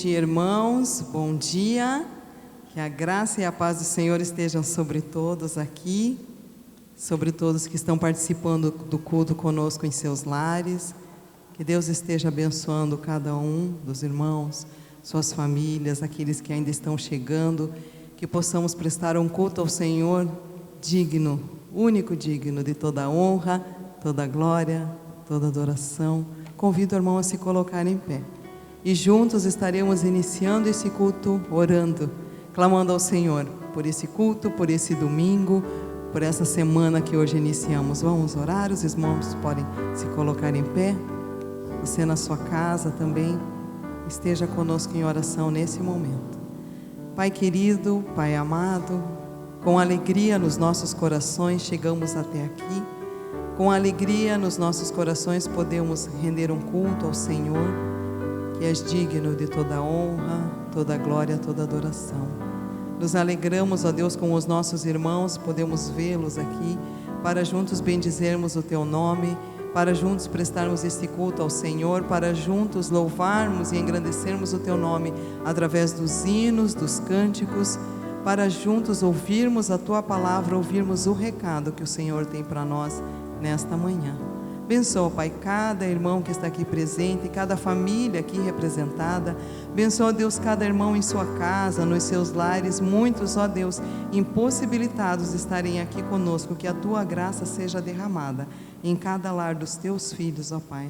dia, irmãos, bom dia, que a graça e a paz do Senhor estejam sobre todos aqui, sobre todos que estão participando do culto conosco em seus lares, que Deus esteja abençoando cada um dos irmãos, suas famílias, aqueles que ainda estão chegando, que possamos prestar um culto ao Senhor digno, único digno de toda honra, toda glória, toda adoração. Convido o irmão a se colocar em pé. E juntos estaremos iniciando esse culto orando, clamando ao Senhor por esse culto, por esse domingo, por essa semana que hoje iniciamos. Vamos orar, os irmãos podem se colocar em pé. Você na sua casa também esteja conosco em oração nesse momento. Pai querido, Pai amado, com alegria nos nossos corações chegamos até aqui. Com alegria nos nossos corações podemos render um culto ao Senhor, que és digno de toda honra, toda glória, toda adoração. Nos alegramos, ó Deus, com os nossos irmãos, podemos vê-los aqui, para juntos bendizermos o Teu nome, para juntos prestarmos este culto ao Senhor, para juntos louvarmos e engrandecermos o Teu nome, através dos hinos, dos cânticos, para juntos ouvirmos a Tua palavra, ouvirmos o recado que o Senhor tem para nós nesta manhã. Abençoa, Pai, cada irmão que está aqui presente, cada família aqui representada. Abençoa, Deus, cada irmão em sua casa, nos seus lares. Muitos, ó Deus, impossibilitados de estarem aqui conosco. Que a Tua graça seja derramada em cada lar dos Teus filhos, ó Pai.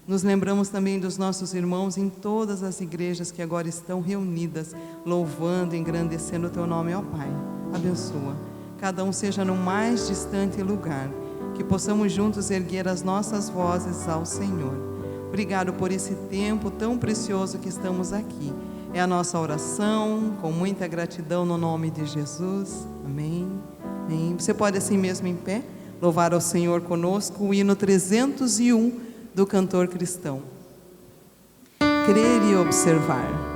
Nos lembramos também dos nossos irmãos em todas as igrejas que agora estão reunidas, louvando e engrandecendo o Teu nome, ó Pai. Abençoa. Cada um seja no mais distante lugar, que possamos juntos erguer as nossas vozes ao Senhor. Obrigado por esse tempo tão precioso que estamos aqui. É a nossa oração, com muita gratidão no nome de Jesus. Amém. Amém. Você pode assim mesmo em pé, louvar ao Senhor conosco o hino 301 do cantor cristão. Crer e observar.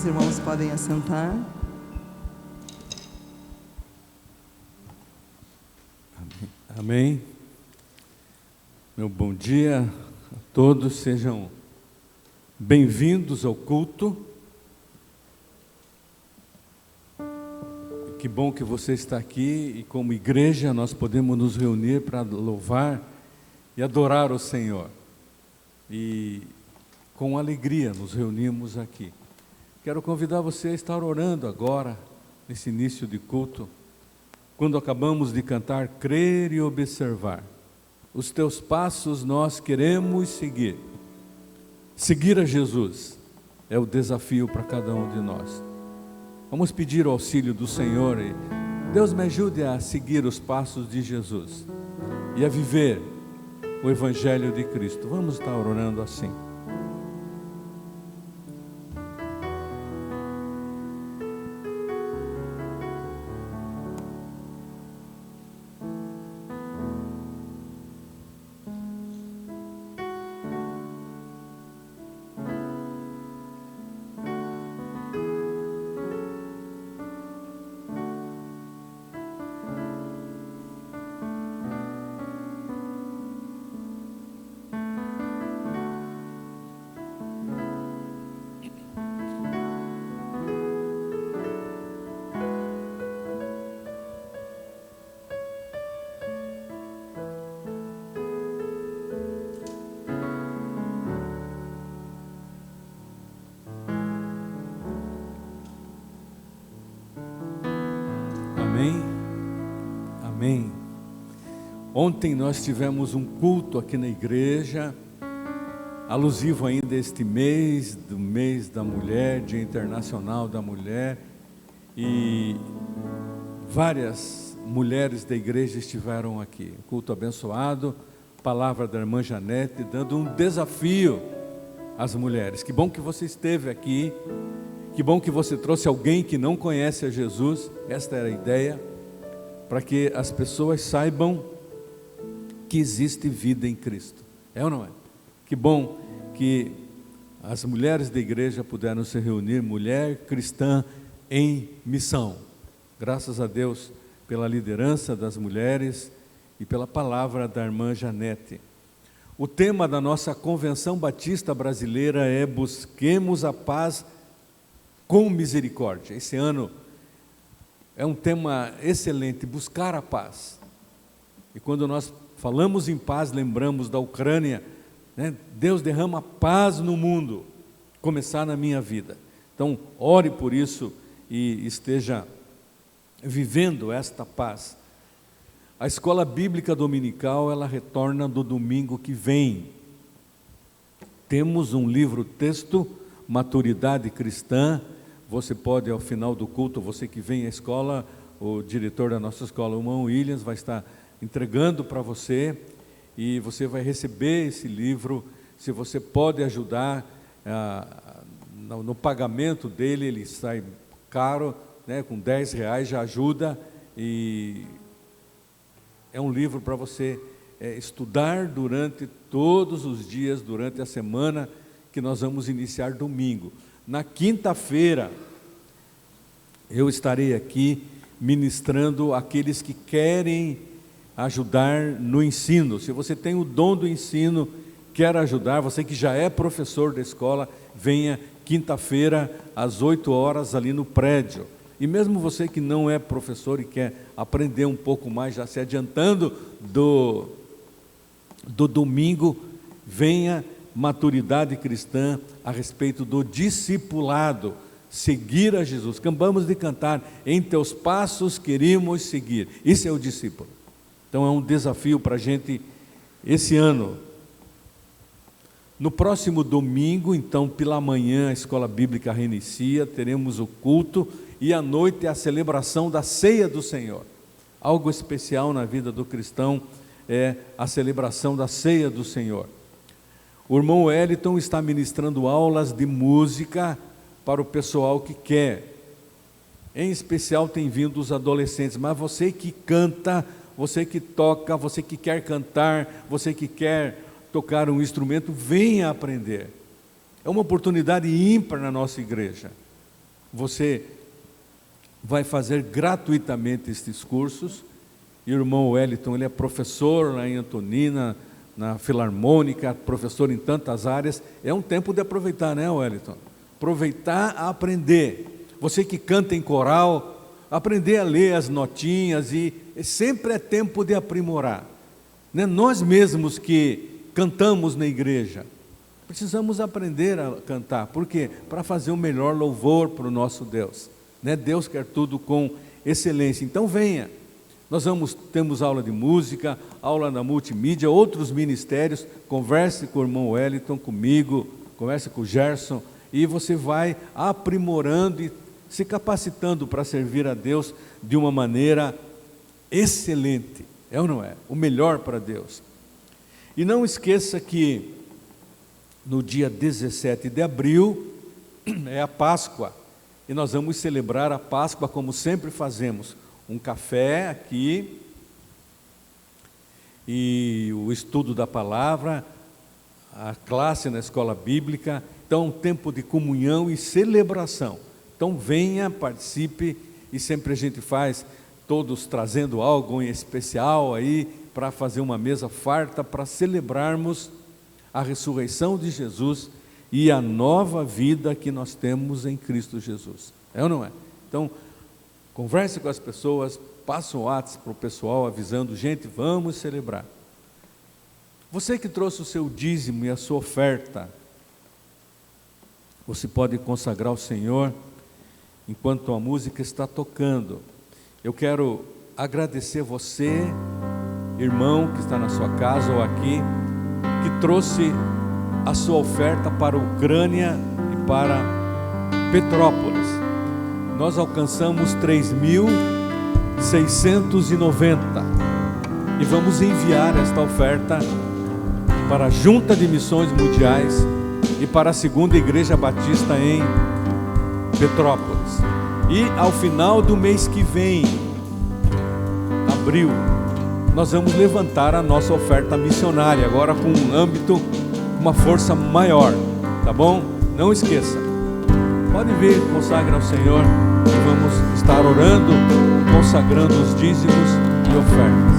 irmãos podem assentar. Amém. Meu bom dia a todos, sejam bem-vindos ao culto. Que bom que você está aqui e como igreja nós podemos nos reunir para louvar e adorar o Senhor. E com alegria nos reunimos aqui. Quero convidar você a estar orando agora, nesse início de culto, quando acabamos de cantar Crer e Observar. Os teus passos nós queremos seguir. Seguir a Jesus é o desafio para cada um de nós. Vamos pedir o auxílio do Senhor e Deus me ajude a seguir os passos de Jesus e a viver o Evangelho de Cristo. Vamos estar orando assim. Amém? Amém. Ontem nós tivemos um culto aqui na igreja, alusivo ainda a este mês, do mês da mulher, Dia Internacional da Mulher, e várias mulheres da igreja estiveram aqui. Culto abençoado, palavra da irmã Janete, dando um desafio às mulheres. Que bom que você esteve aqui. Que bom que você trouxe alguém que não conhece a Jesus. Esta era a ideia, para que as pessoas saibam que existe vida em Cristo. É ou não é? Que bom que as mulheres da igreja puderam se reunir, mulher cristã em missão. Graças a Deus pela liderança das mulheres e pela palavra da irmã Janete. O tema da nossa Convenção Batista Brasileira é Busquemos a Paz com Misericórdia. Esse ano é um tema excelente, buscar a paz. E quando nós falamos em paz, lembramos da Ucrânia, né? Deus derrama paz no mundo, começar na minha vida. Então, ore por isso e esteja vivendo esta paz. A escola bíblica dominical, ela retorna do domingo que vem. Temos um livro-texto, Maturidade Cristã. Você pode, ao final do culto, você que vem à escola, o diretor da nossa escola, o irmão Williams, vai estar entregando para você, e você vai receber esse livro. Se você pode ajudar no pagamento dele, ele sai caro, né, com R$10 já ajuda, e é um livro para você estudar durante todos os dias, durante a semana, que nós vamos iniciar domingo. Na quinta-feira, eu estarei aqui ministrando aqueles que querem ajudar no ensino. Se você tem o dom do ensino, quer ajudar, você que já é professor da escola, venha quinta-feira às 8 horas ali no prédio. E mesmo você que não é professor e quer aprender um pouco mais, já se adiantando do domingo, venha. Maturidade cristã a respeito do discipulado, seguir a Jesus. Acabamos de cantar, em teus passos queremos seguir. Isso é o discípulo. Então é um desafio para a gente esse ano. No próximo domingo, então, pela manhã, a escola bíblica reinicia, teremos o culto, e à noite a celebração da ceia do Senhor. Algo especial na vida do cristão é a celebração da ceia do Senhor. O irmão Wellington está ministrando aulas de música para o pessoal que quer. Em especial tem vindo os adolescentes, mas você que canta, você que toca, você que quer cantar, você que quer tocar um instrumento, venha aprender. É uma oportunidade ímpar na nossa igreja. você vai fazer gratuitamente estes cursos. E o irmão Wellington, ele é professor lá em Antonina, na Filarmônica, professor em tantas áreas. É um tempo de aproveitar, né, Wellington? Aproveitar a aprender. Você que canta em coral, aprender a ler as notinhas, e sempre é tempo de aprimorar, né? Nós mesmos que cantamos na igreja, precisamos aprender a cantar. Por quê? Para fazer o melhor louvor para o nosso Deus, né? Deus quer tudo com excelência. Então venha. Nós temos aula de música, aula na multimídia, outros ministérios. Converse com o irmão Wellington, comigo, converse com o Gerson, e você vai aprimorando e se capacitando para servir a Deus de uma maneira excelente. É ou não é? O melhor para Deus. E não esqueça que no dia 17 de abril é a Páscoa, e nós vamos celebrar a Páscoa como sempre fazemos. Um café aqui, e o estudo da palavra, a classe na escola bíblica. Então, um tempo de comunhão e celebração. Então venha, participe, e sempre a gente faz, todos trazendo algo em especial aí, para fazer uma mesa farta, para celebrarmos a ressurreição de Jesus e a nova vida que nós temos em Cristo Jesus. É ou não é? Então, converse com as pessoas, passe um WhatsApp para o pessoal avisando, gente, vamos celebrar. Você que trouxe o seu dízimo e a sua oferta, você pode consagrar ao Senhor enquanto a música está tocando. Eu quero agradecer você, irmão que está na sua casa ou aqui, que trouxe a sua oferta para a Ucrânia e para Petrópolis. Nós alcançamos 3.690 e vamos enviar esta oferta para a Junta de Missões Mundiais e para a Segunda Igreja Batista em Petrópolis. E ao final do mês que vem, abril, nós vamos levantar a nossa oferta missionária, agora com um âmbito, uma força maior, tá bom? Não esqueça, pode vir, consagra ao Senhor, e vamos estar orando, consagrando os dízimos e ofertas.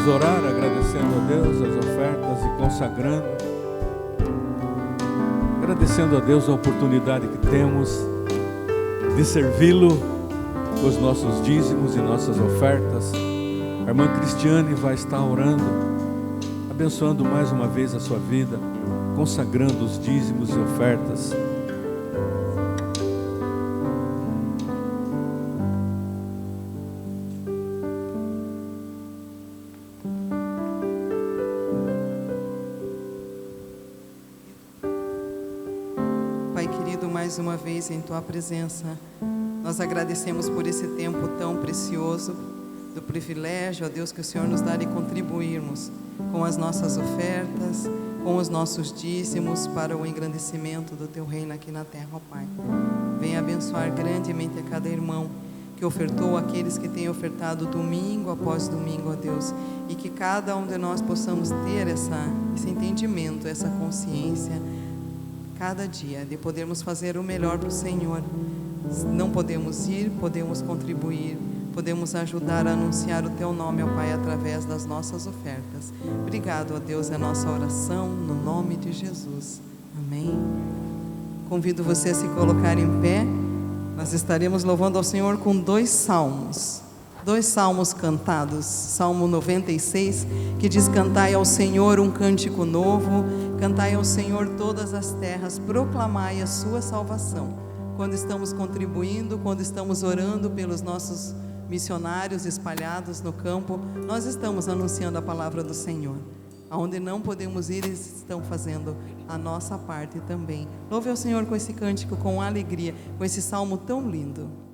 Orar, agradecendo a Deus as ofertas e consagrando, agradecendo a Deus a oportunidade que temos de servi-lo com os nossos dízimos e nossas ofertas. A irmã Cristiane vai estar orando, abençoando mais uma vez a sua vida, consagrando os dízimos e ofertas. Mais uma vez em Tua presença, nós agradecemos por esse tempo tão precioso, do privilégio, ó Deus, que o Senhor nos dá de contribuirmos com as nossas ofertas, com os nossos dízimos, para o engrandecimento do Teu reino aqui na terra, ó Pai. Venha abençoar grandemente a cada irmão que ofertou, aqueles que têm ofertado domingo após domingo, ó Deus, e que cada um de nós possamos ter esse entendimento, essa consciência, cada dia, de podermos fazer o melhor para o Senhor. Não podemos ir, podemos contribuir, podemos ajudar a anunciar o Teu nome, ó Pai, através das nossas ofertas. Obrigado, ó Deus, é a nossa oração, no nome de Jesus. Amém. Convido você a se colocar em pé. Nós estaremos louvando ao Senhor com 2 salmos cantados. Salmo 96, que diz: cantai ao Senhor um cântico novo, cantai ao Senhor todas as terras, proclamai a sua salvação. Quando estamos contribuindo, quando estamos orando pelos nossos missionários espalhados no campo, nós estamos anunciando a palavra do Senhor. Aonde não podemos ir, eles estão fazendo a nossa parte também. Louve ao Senhor com esse cântico, com alegria, com esse salmo tão lindo.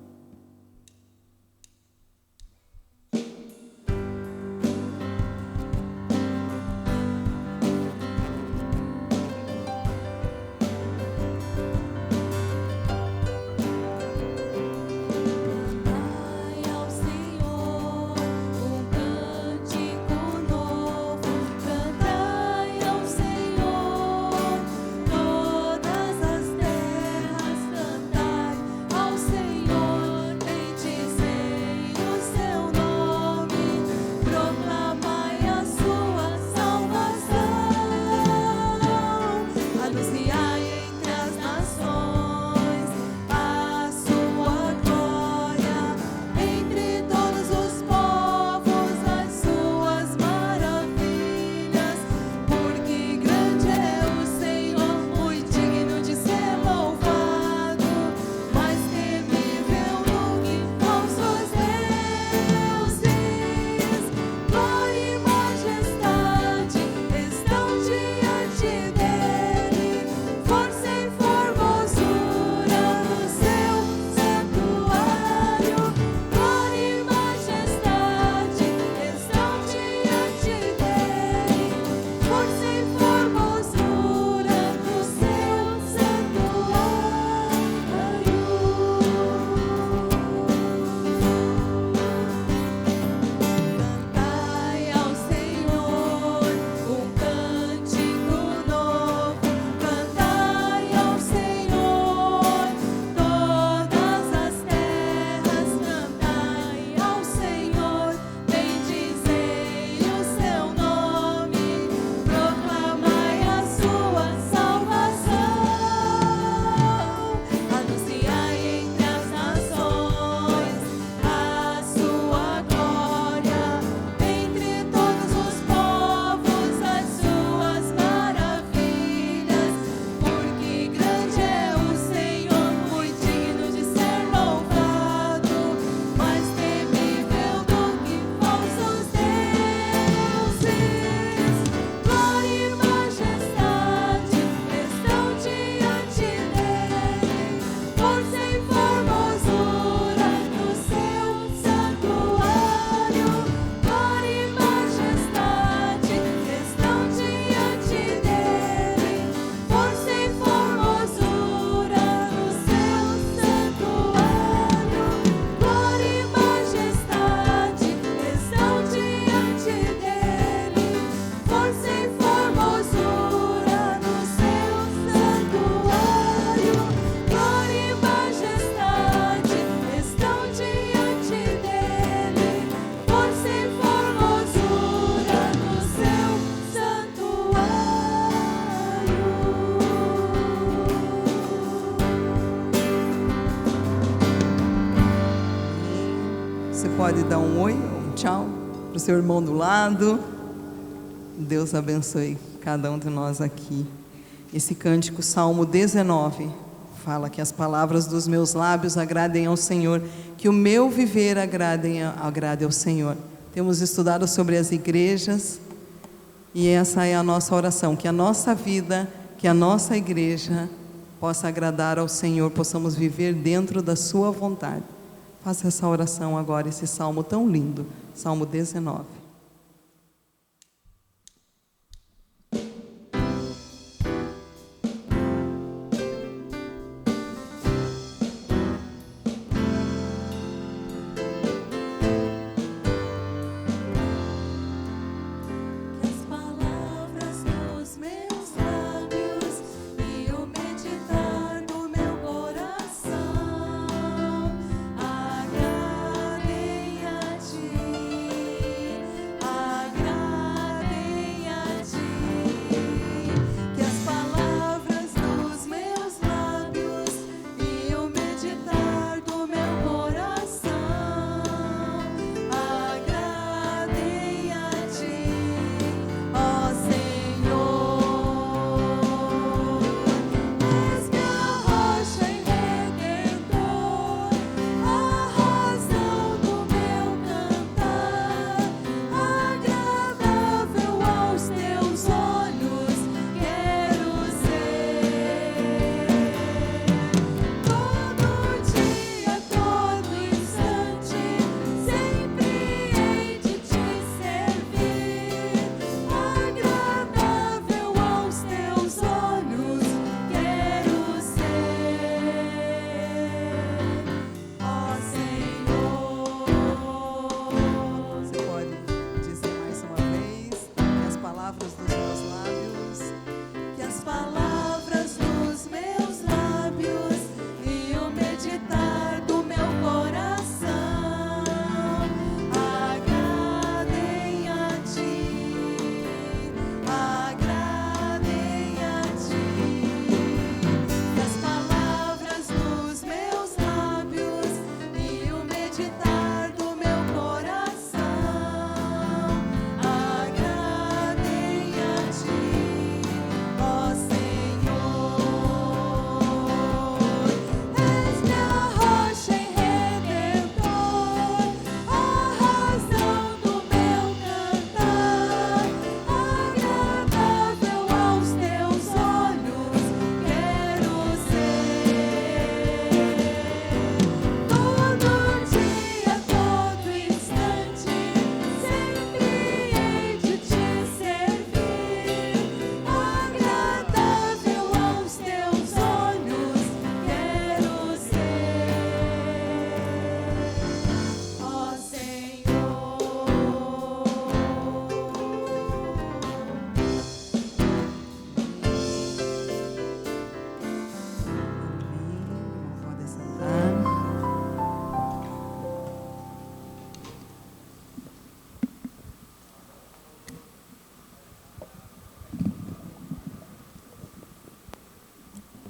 Pode dar um oi, um tchau para o seu irmão do lado. Deus abençoe cada um de nós aqui. Esse cântico, Salmo 19, fala que as palavras dos meus lábios agradem ao Senhor, que o meu viver agrade ao Senhor. Temos estudado sobre as igrejas e essa é a nossa oração, que a nossa vida, que a nossa igreja possa agradar ao Senhor, possamos viver dentro da sua vontade. Faça essa oração agora, esse salmo tão lindo, Salmo 19.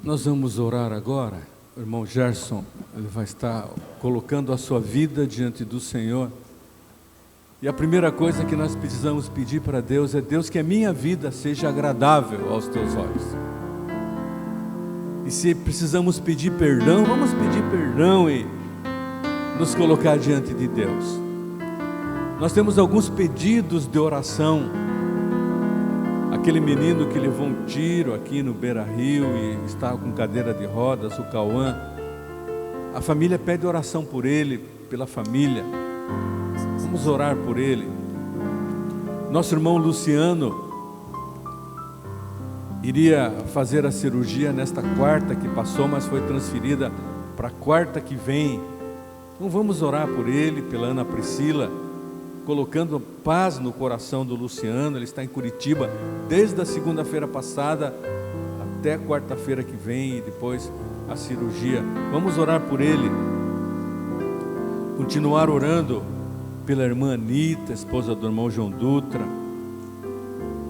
Nós vamos orar agora. O irmão Gerson, ele vai estar colocando a sua vida diante do Senhor. E a primeira coisa que nós precisamos pedir para Deus é: Deus, que a minha vida seja agradável aos teus olhos. E se precisamos pedir perdão, vamos pedir perdão e nos colocar diante de Deus. Nós temos alguns pedidos de oração. Aquele menino que levou um tiro aqui no Beira-Rio e está com cadeira de rodas, o Cauã, a família pede oração por ele, pela família. Vamos orar por ele. Nosso irmão Luciano iria fazer a cirurgia nesta quarta que passou, mas foi transferida para a quarta que vem. Então vamos orar por ele, pela Ana Priscila, colocando paz no coração do Luciano. Ele está em Curitiba desde a segunda-feira passada até quarta-feira que vem, e depois a cirurgia. Vamos orar por ele. Continuar orando pela irmã Anita, esposa do irmão João Dutra.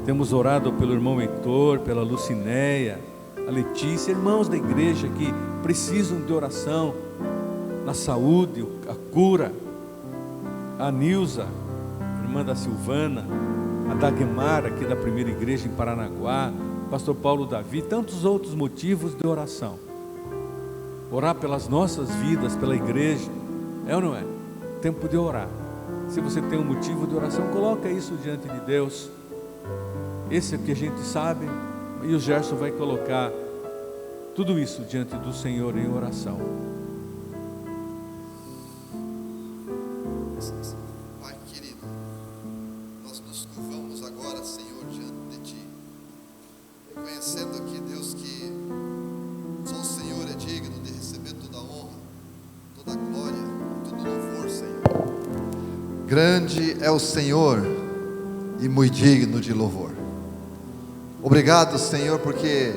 Temos orado pelo irmão Heitor, pela Lucinéia, a Letícia, irmãos da igreja que precisam de oração na saúde, a cura. A Nilza, irmã da Silvana, a Dagmar aqui da primeira igreja em Paranaguá, pastor Paulo Davi, tantos outros motivos de oração. Orar pelas nossas vidas, pela igreja, é ou não é? Tempo de orar. Se você tem um motivo de oração, coloca isso diante de Deus. Esse é o que a gente sabe, e o Gerson vai colocar tudo isso diante do Senhor em oração. Pai querido, nós nos curvamos agora, Senhor, diante de Ti, reconhecendo aqui, Deus, que só o Senhor é digno de receber toda a honra, toda a glória, todo o louvor, Senhor. Grande é o Senhor e muito digno de louvor. Obrigado, Senhor, porque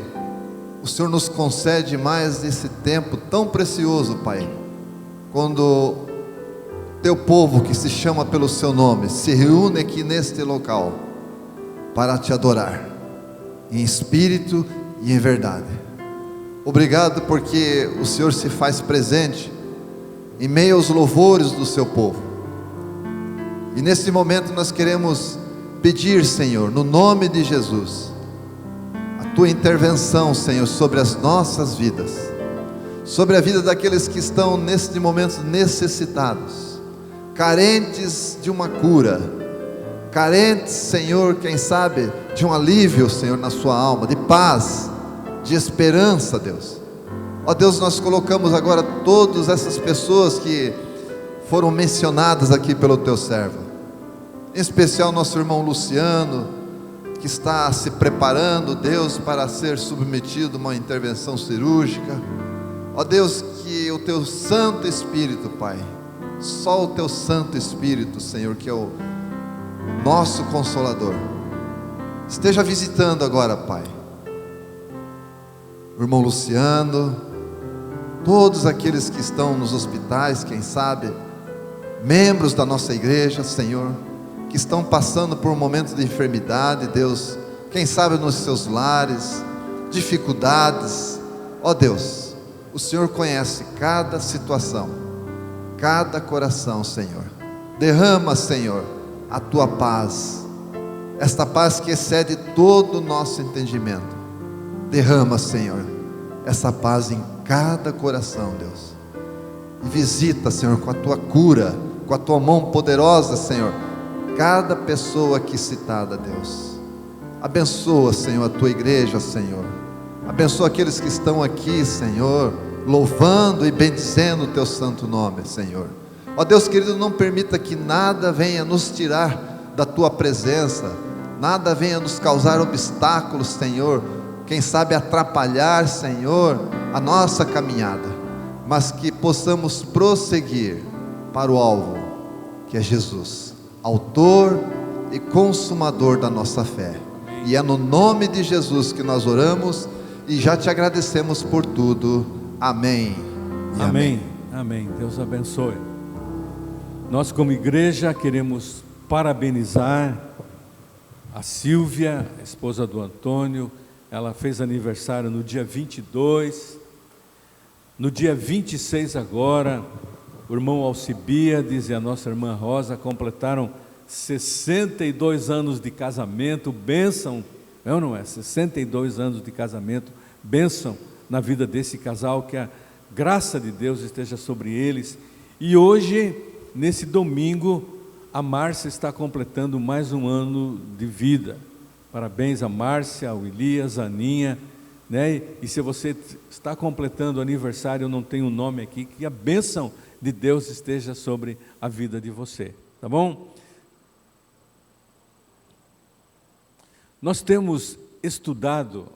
o Senhor nos concede mais esse tempo tão precioso, Pai, quando Teu povo, que se chama pelo Seu nome, se reúne aqui neste local para Te adorar em espírito e em verdade. Obrigado porque o Senhor se faz presente em meio aos louvores do Seu povo. E nesse momento nós queremos pedir, Senhor, no nome de Jesus, Tua intervenção, Senhor, sobre as nossas vidas, sobre a vida daqueles que estão neste momento necessitados, carentes de uma cura, carentes, Senhor, quem sabe, de um alívio, Senhor, na sua alma, de paz, de esperança, Deus. Ó Deus, nós colocamos agora todas essas pessoas que foram mencionadas aqui pelo Teu servo, em especial nosso irmão Luciano, que está se preparando, Deus, para ser submetido a uma intervenção cirúrgica. Ó Deus, que o Teu Santo Espírito, Pai, só o Teu Santo Espírito, Senhor, que é o nosso Consolador, esteja visitando agora, Pai, o irmão Luciano, todos aqueles que estão nos hospitais, quem sabe, membros da nossa igreja, Senhor, que estão passando por um momento de enfermidade, Deus, quem sabe nos seus lares, dificuldades. Ó Deus, o Senhor conhece cada situação, cada coração, Senhor. Derrama, Senhor, a Tua paz, esta paz que excede todo o nosso entendimento. Derrama, Senhor, essa paz em cada coração, Deus, e visita, Senhor, com a Tua cura, com a Tua mão poderosa, Senhor, cada pessoa aqui citada, Deus. Abençoa, Senhor, a Tua igreja, Senhor. Abençoa aqueles que estão aqui, Senhor, louvando e bendizendo o Teu santo nome, Senhor. Ó Deus querido, não permita que nada venha nos tirar da Tua presença, nada venha nos causar obstáculos, Senhor, quem sabe atrapalhar, Senhor, a nossa caminhada, mas que possamos prosseguir para o alvo, que é Jesus, autor e consumador da nossa fé. E é no nome de Jesus que nós oramos e já Te agradecemos por tudo. Amém. Amém. Amém. Deus abençoe. Nós, como igreja, queremos parabenizar a Silvia, esposa do Antônio, ela fez aniversário no dia 22, no dia 26 agora, o irmão Alcibiades e a nossa irmã Rosa completaram 62 anos de casamento, bênção, é ou não é? 62 anos de casamento, bênção na vida desse casal, que a graça de Deus esteja sobre eles. E hoje, nesse domingo, a Márcia está completando mais um ano de vida. Parabéns a Márcia, ao Elias, a Aninha, né? E se você está completando o aniversário, eu não tenho o nome aqui, que a bênção de Deus esteja sobre a vida de você, tá bom? Nós temos estudado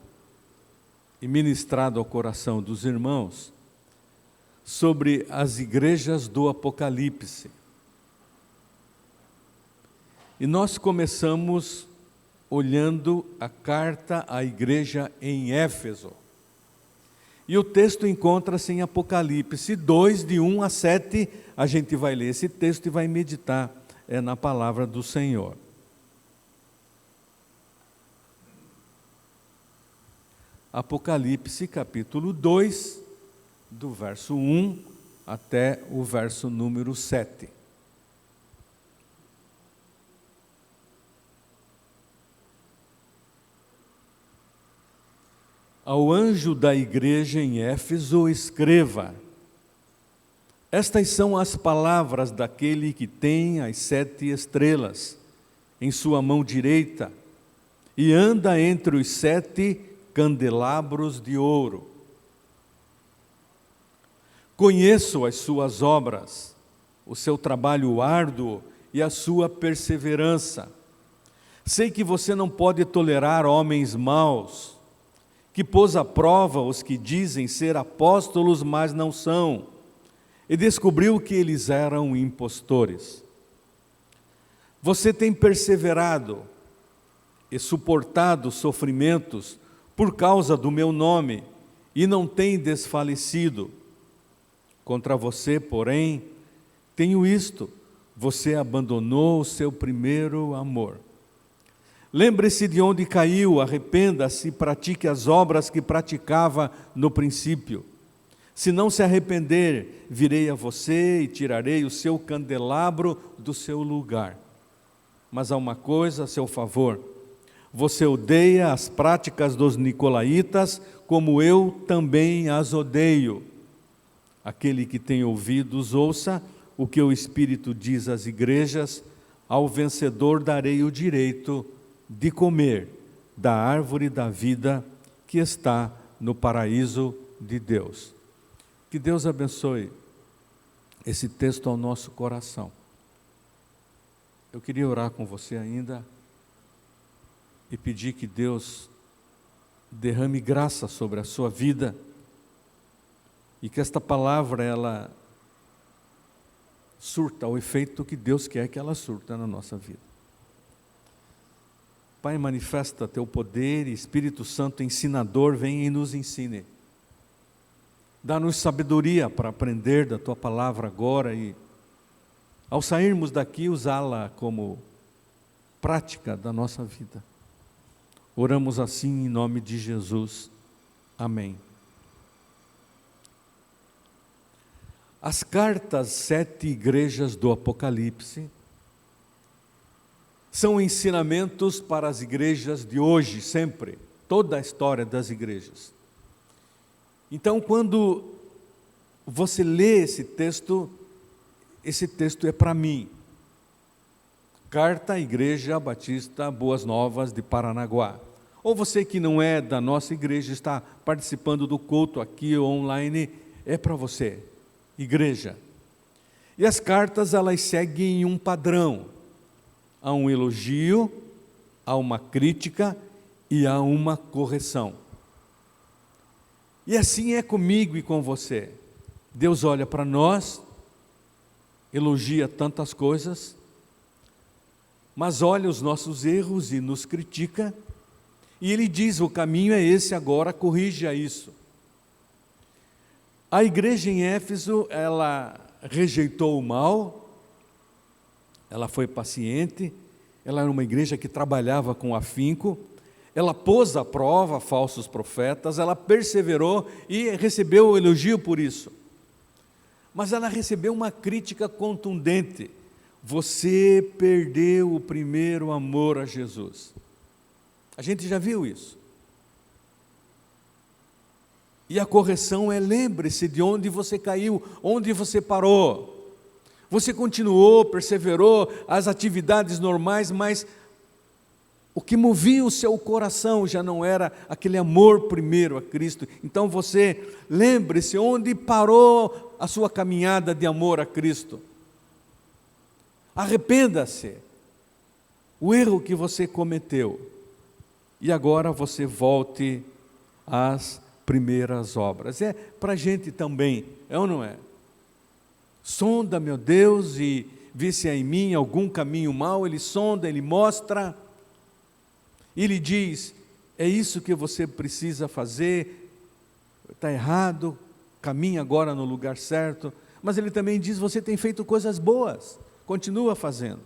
e ministrado ao coração dos irmãos sobre as igrejas do Apocalipse. E nós começamos olhando a carta à igreja em Éfeso. E o texto encontra-se em Apocalipse 2, de 1 a 7, a gente vai ler esse texto e vai meditar na palavra do Senhor. Apocalipse capítulo 2, do verso 1 até o verso número 7. Ao anjo da igreja em Éfeso escreva: estas são as palavras daquele que tem as 7 estrelas em sua mão direita e anda entre os 7 candelabros de ouro. Conheço as suas obras, o seu trabalho árduo e a sua perseverança. Sei que você não pode tolerar homens maus, que pôs à prova os que dizem ser apóstolos, mas não são, e descobriu que eles eram impostores. Você tem perseverado e suportado sofrimentos por causa do meu nome, e não tem desfalecido. Contra você, porém, tenho isto: você abandonou o seu primeiro amor. Lembre-se de onde caiu, arrependa-se e pratique as obras que praticava no princípio. Se não se arrepender, virei a você e tirarei o seu candelabro do seu lugar. Mas há uma coisa a seu favor: você odeia as práticas dos nicolaítas, como eu também as odeio. Aquele que tem ouvidos, ouça o que o Espírito diz às igrejas: ao vencedor darei o direito de comer da árvore da vida que está no paraíso de Deus. Que Deus abençoe esse texto ao nosso coração. Eu queria orar com você ainda e pedir que Deus derrame graça sobre a sua vida e que esta palavra ela surta o efeito que Deus quer que ela surta na nossa vida. Pai, manifesta teu poder e Espírito Santo ensinador, vem e nos ensine. Dá-nos sabedoria para aprender da tua palavra agora e, ao sairmos daqui, usá-la como prática da nossa vida. Oramos assim em nome de Jesus. Amém. As cartas 7 igrejas do Apocalipse são ensinamentos para as igrejas de hoje, sempre, toda a história das igrejas. Então, quando você lê esse texto é para mim. Carta à Igreja Batista Boas Novas de Paranaguá. Ou você que não é da nossa igreja, está participando do culto aqui online, é para você, igreja. E as cartas, elas seguem um padrão. Há um elogio, há uma crítica e há uma correção. E assim é comigo e com você. Deus olha para nós, elogia tantas coisas, mas olha os nossos erros e nos critica, e Ele diz: o caminho é esse agora, corrija isso. A igreja em Éfeso, ela rejeitou o mal, ela foi paciente, ela era uma igreja que trabalhava com afinco, ela pôs à prova falsos profetas, ela perseverou e recebeu o elogio por isso. Mas ela recebeu uma crítica contundente: você perdeu o primeiro amor a Jesus. A gente já viu isso. E a correção é: lembre-se de onde você caiu, onde você parou. Você continuou, perseverou, as atividades normais, mas o que movia o seu coração já não era aquele amor primeiro a Cristo. Então você, lembre-se onde parou a sua caminhada de amor a Cristo. Arrependa-se o erro que você cometeu e agora você volte às primeiras obras. É para a gente também, é ou não é? Sonda, meu Deus, e vê se há em mim algum caminho mau. Ele sonda, Ele mostra, Ele diz: é isso que você precisa fazer, está errado, caminha agora no lugar certo. Mas Ele também diz: você tem feito coisas boas, continua fazendo.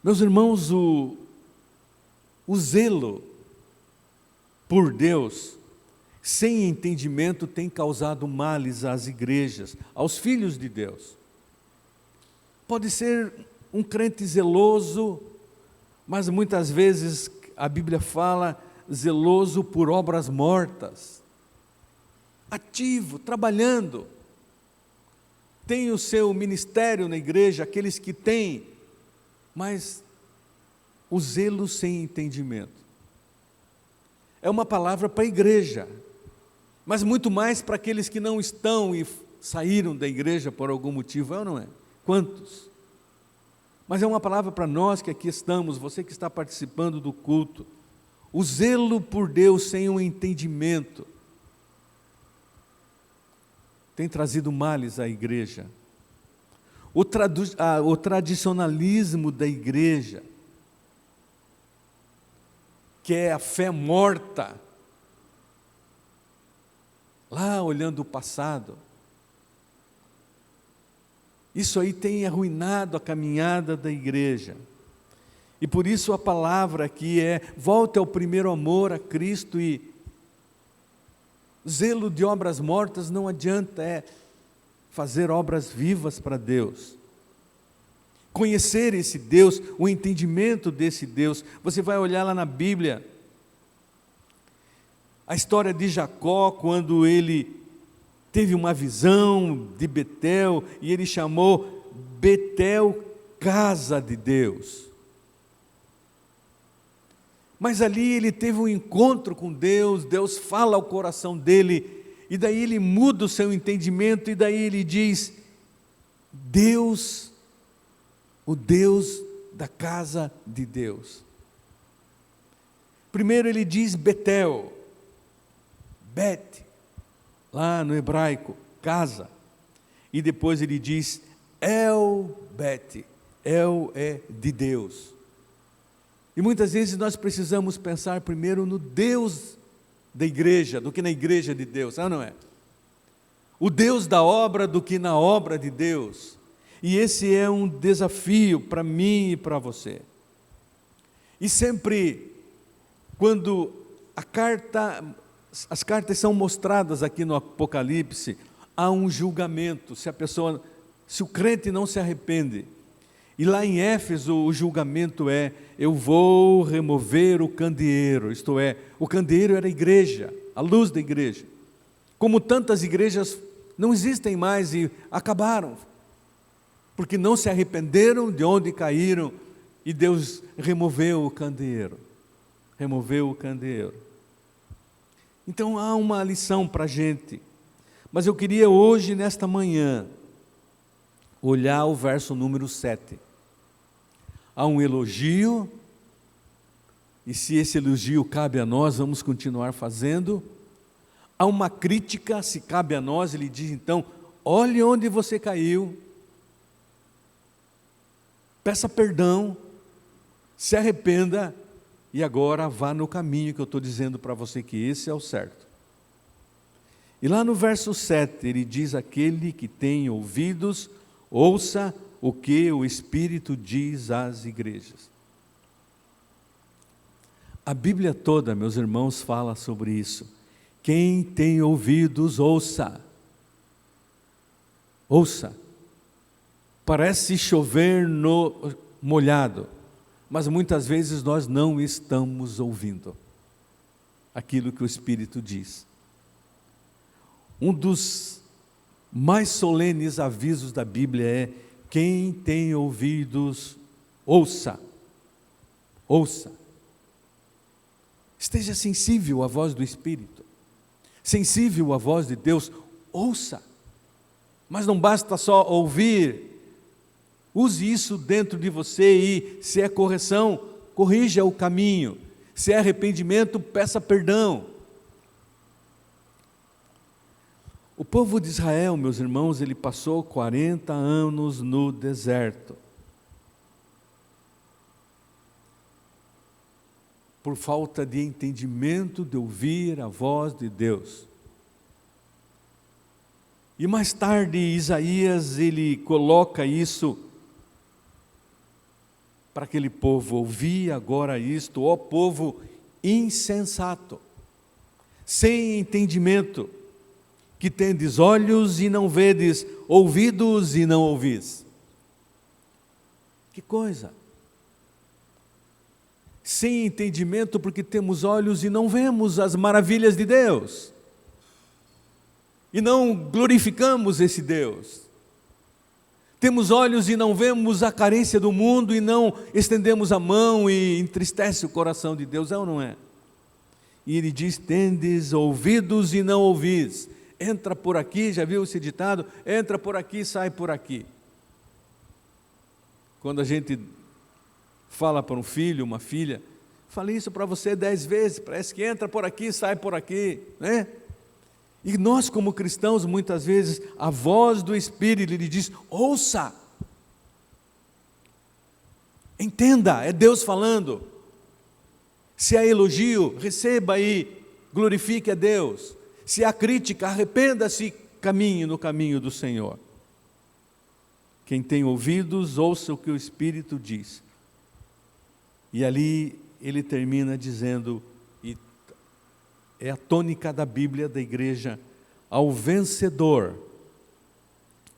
Meus irmãos, o zelo por Deus sem entendimento tem causado males às igrejas, aos filhos de Deus. Pode ser um crente zeloso, mas muitas vezes a Bíblia fala zeloso por obras mortas, ativo, trabalhando, tem o seu ministério na igreja, aqueles que têm, mas o zelo sem entendimento. É uma palavra para a igreja, mas muito mais para aqueles que não estão e saíram da igreja por algum motivo, é ou não é? Quantos? Mas é uma palavra para nós que aqui estamos, você que está participando do culto. O zelo por Deus sem um entendimento tem trazido males à igreja. O tradicionalismo da igreja, que é a fé morta, lá olhando o passado, isso aí tem arruinado a caminhada da igreja. E por isso a palavra aqui é: volte ao primeiro amor, a Cristo. E zelo de obras mortas não adianta, é fazer obras vivas para Deus. Conhecer esse Deus, o entendimento desse Deus. Você vai olhar lá na Bíblia, a história de Jacó, quando ele teve uma visão de Betel, e ele chamou Betel, casa de Deus. Mas ali ele teve um encontro com Deus, Deus fala ao coração dele, e daí ele muda o seu entendimento, e daí ele diz: Deus, o Deus da casa de Deus. Primeiro ele diz Betel, Bet, lá no hebraico, casa. E depois ele diz El Bet, El é de Deus. E muitas vezes nós precisamos pensar primeiro no Deus da igreja, do que na igreja de Deus, não é? O Deus da obra do que na obra de Deus. E esse é um desafio para mim e para você. E sempre, quando as cartas são mostradas aqui no Apocalipse, há um julgamento, se o crente não se arrepende. E lá em Éfeso o julgamento é: eu vou remover o candeeiro, isto é, o candeeiro era a igreja, a luz da igreja. Como tantas igrejas não existem mais e acabaram, porque não se arrependeram de onde caíram, e Deus removeu o candeeiro, Então há uma lição para a gente, mas eu queria hoje, nesta manhã, olhar o verso número 7. Há um elogio, e se esse elogio cabe a nós, vamos continuar fazendo. Há uma crítica, se cabe a nós, ele diz então: olhe onde você caiu, peça perdão, se arrependa, e agora vá no caminho que eu estou dizendo para você que esse é o certo. E lá no verso 7 ele diz: aquele que tem ouvidos, ouça o que o Espírito diz às igrejas. A Bíblia toda, meus irmãos, fala sobre isso. Quem tem ouvidos, ouça. Ouça. Parece chover no molhado, mas muitas vezes nós não estamos ouvindo aquilo que o Espírito diz. Um dos mais solenes avisos da Bíblia é: quem tem ouvidos, ouça. Ouça. Esteja sensível à voz do Espírito, sensível à voz de Deus, ouça. Mas não basta só ouvir, use isso dentro de você e, se é correção, corrija o caminho. Se é arrependimento, peça perdão. O povo de Israel, meus irmãos, ele passou 40 anos no deserto. Por falta de entendimento de ouvir a voz de Deus. E mais tarde, Isaías, ele coloca isso para aquele povo: ouvi agora isto, ó povo insensato, sem entendimento, que tendes olhos e não vedes, ouvidos e não ouvis. Que coisa! Sem entendimento, porque temos olhos e não vemos as maravilhas de Deus, e não glorificamos esse Deus. Temos olhos e não vemos a carência do mundo, e não estendemos a mão e entristece o coração de Deus, é ou não é? E ele diz: tendes ouvidos e não ouvis. Entra por aqui, já viu esse ditado? Entra por aqui, sai por aqui. Quando a gente fala para um filho, uma filha: falei isso para você 10 vezes, parece que entra por aqui, sai por aqui, né? E nós, como cristãos, muitas vezes, a voz do Espírito lhe diz: ouça, entenda, é Deus falando. Se há elogio, receba e glorifique a Deus. Se há crítica, arrependa-se, caminhe no caminho do Senhor. Quem tem ouvidos, ouça o que o Espírito diz. E ali ele termina dizendo, e é a tônica da Bíblia da igreja: ao vencedor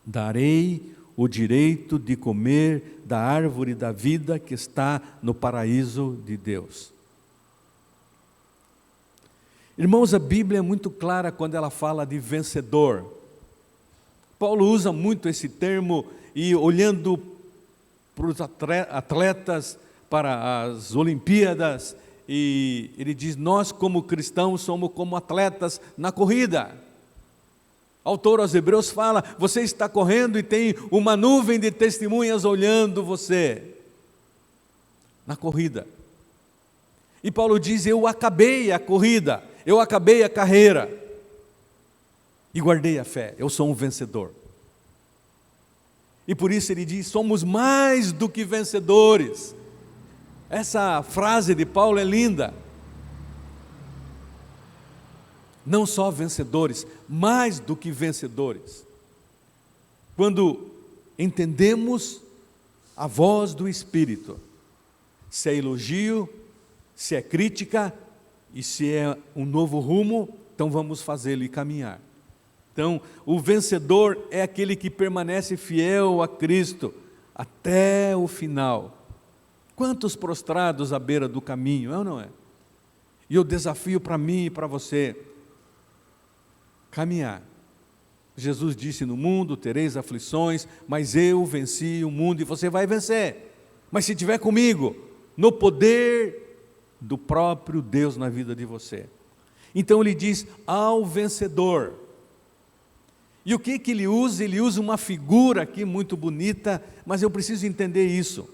darei o direito de comer da árvore da vida que está no paraíso de Deus. Irmãos, a Bíblia é muito clara quando ela fala de vencedor. Paulo usa muito esse termo, e olhando para os atletas, para as Olimpíadas, e ele diz: nós como cristãos somos como atletas na corrida. O autor aos Hebreus fala: você está correndo e tem uma nuvem de testemunhas olhando você na corrida. E Paulo diz: eu acabei a corrida, eu acabei a carreira e guardei a fé, eu sou um vencedor. E por isso ele diz: somos mais do que vencedores. Essa frase de Paulo é linda. Não só vencedores, mais do que vencedores. Quando entendemos a voz do Espírito, se é elogio, se é crítica e se é um novo rumo, então vamos fazê-lo e caminhar. Então, o vencedor é aquele que permanece fiel a Cristo até o final. Quantos prostrados à beira do caminho, é ou não é? E o desafio para mim e para você: caminhar. Jesus disse: no mundo tereis aflições, mas eu venci o mundo, e você vai vencer. Mas se estiver comigo, no poder do próprio Deus na vida de você. Então ele diz: ao vencedor. E o que ele usa? Ele usa uma figura aqui muito bonita, mas eu preciso entender isso.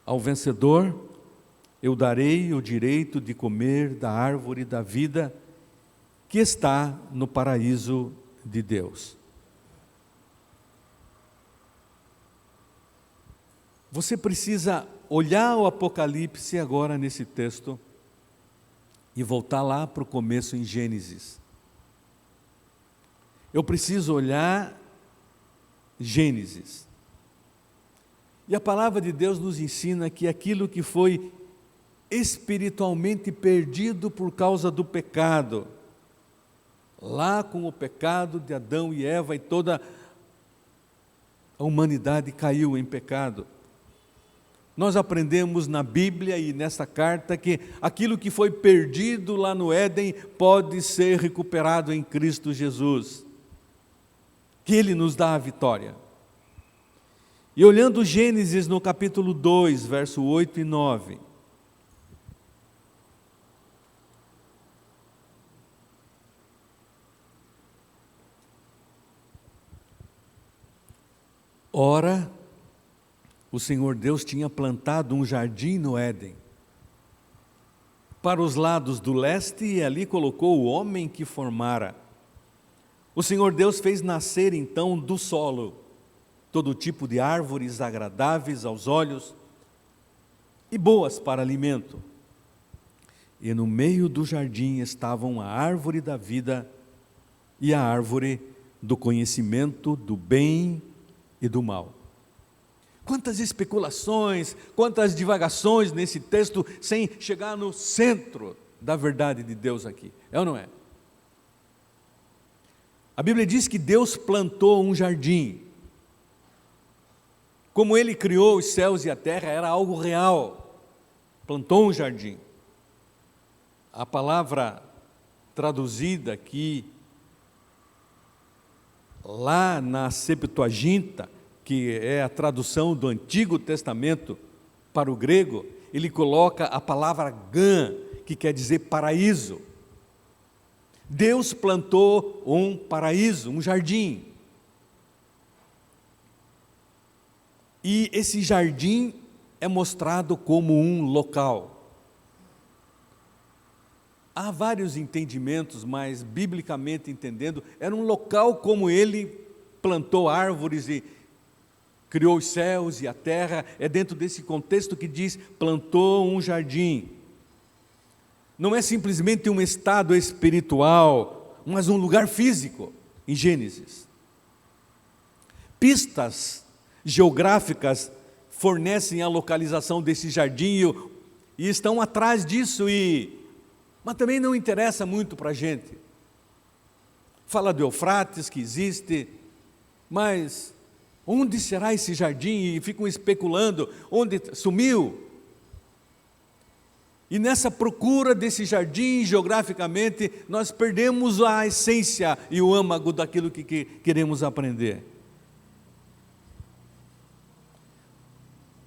Ao vencedor eu darei o direito de comer da árvore da vida que está no paraíso de Deus. Você precisa olhar o Apocalipse agora nesse texto e voltar lá para o começo em Gênesis. Eu preciso olhar Gênesis. E a palavra de Deus nos ensina que aquilo que foi espiritualmente perdido por causa do pecado. Lá com o pecado de Adão e Eva, e toda a humanidade caiu em pecado. Nós aprendemos na Bíblia e nessa carta que aquilo que foi perdido lá no Éden pode ser recuperado em Cristo Jesus, que Ele nos dá a vitória. E olhando Gênesis no capítulo 2, verso 8 e 9, ora, o Senhor Deus tinha plantado um jardim no Éden, para os lados do leste, e ali colocou o homem que formara. O Senhor Deus fez nascer então do solo todo tipo de árvores agradáveis aos olhos e boas para alimento. E no meio do jardim estavam a árvore da vida e a árvore do conhecimento do bem e do mal. Quantas especulações, quantas divagações nesse texto, sem chegar no centro da verdade de Deus aqui. É ou não é? A Bíblia diz que Deus plantou um jardim. Como Ele criou os céus e a terra, era algo real. Plantou um jardim. A palavra traduzida aqui, lá na Septuaginta, que é a tradução do Antigo Testamento para o grego, ele coloca a palavra gan, que quer dizer paraíso. Deus plantou um paraíso, um jardim. E esse jardim é mostrado como um local. Há vários entendimentos, mas biblicamente entendendo, era um local como Ele plantou árvores e criou os céus e a terra. É dentro desse contexto que diz, plantou um jardim. Não é simplesmente um estado espiritual, mas um lugar físico, em Gênesis. Pistas geográficas fornecem a localização desse jardim e estão atrás disso, mas também não interessa muito para a gente. Fala do Eufrates que existe, mas onde será esse jardim? E ficam especulando, onde sumiu? E nessa procura desse jardim, geograficamente, nós perdemos a essência e o âmago daquilo que queremos aprender.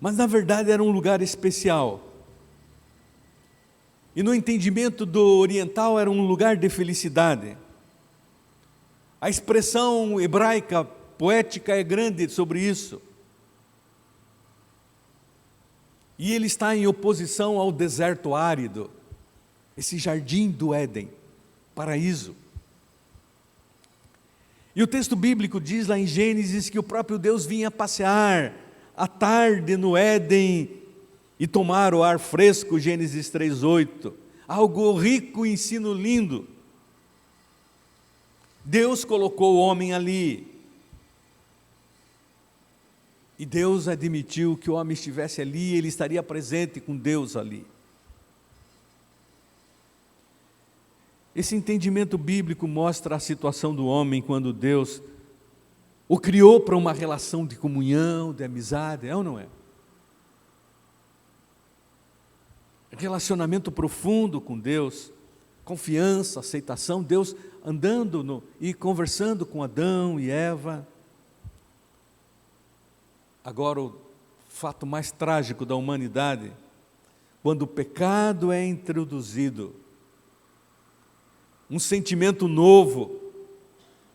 Mas na verdade era um lugar especial. E no entendimento do oriental era um lugar de felicidade. A expressão hebraica poética é grande sobre isso. E ele está em oposição ao deserto árido, esse jardim do Éden, paraíso. E o texto bíblico diz lá em Gênesis que o próprio Deus vinha passear à tarde no Éden e tomar o ar fresco, Gênesis 3:8. Algo rico, ensino lindo. Deus colocou o homem ali. E Deus admitiu que o homem estivesse ali, ele estaria presente com Deus ali. Esse entendimento bíblico mostra a situação do homem quando Deus o criou para uma relação de comunhão, de amizade, é ou não é? Relacionamento profundo com Deus, confiança, aceitação, Deus andando e conversando com Adão e Eva. Agora, o fato mais trágico da humanidade, quando o pecado é introduzido, um sentimento novo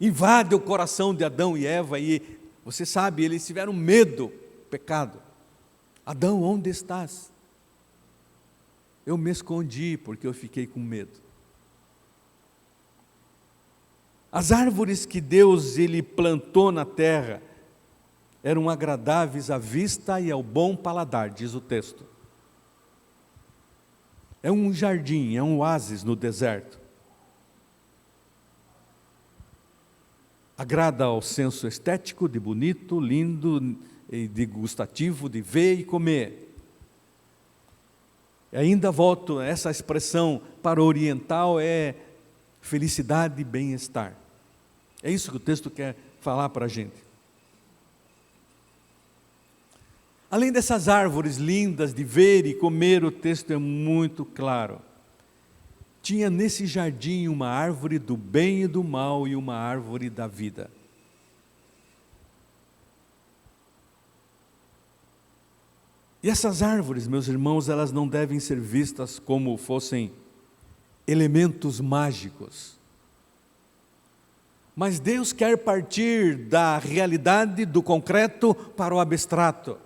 invade o coração de Adão e Eva, e você sabe, eles tiveram medo, pecado. Adão, onde estás? Eu me escondi porque eu fiquei com medo. As árvores que Deus ele plantou na terra eram agradáveis à vista e ao bom paladar, diz o texto. É um jardim, é um oásis no deserto. Agrada ao senso estético, de bonito, lindo, e de gustativo, de ver e comer. Ainda volto, essa expressão para o oriental é felicidade e bem-estar. É isso que o texto quer falar para a gente. Além dessas árvores lindas de ver e comer, o texto é muito claro. Tinha nesse jardim uma árvore do bem e do mal e uma árvore da vida. E essas árvores, meus irmãos, elas não devem ser vistas como fossem elementos mágicos. Mas Deus quer partir da realidade do concreto para o abstrato,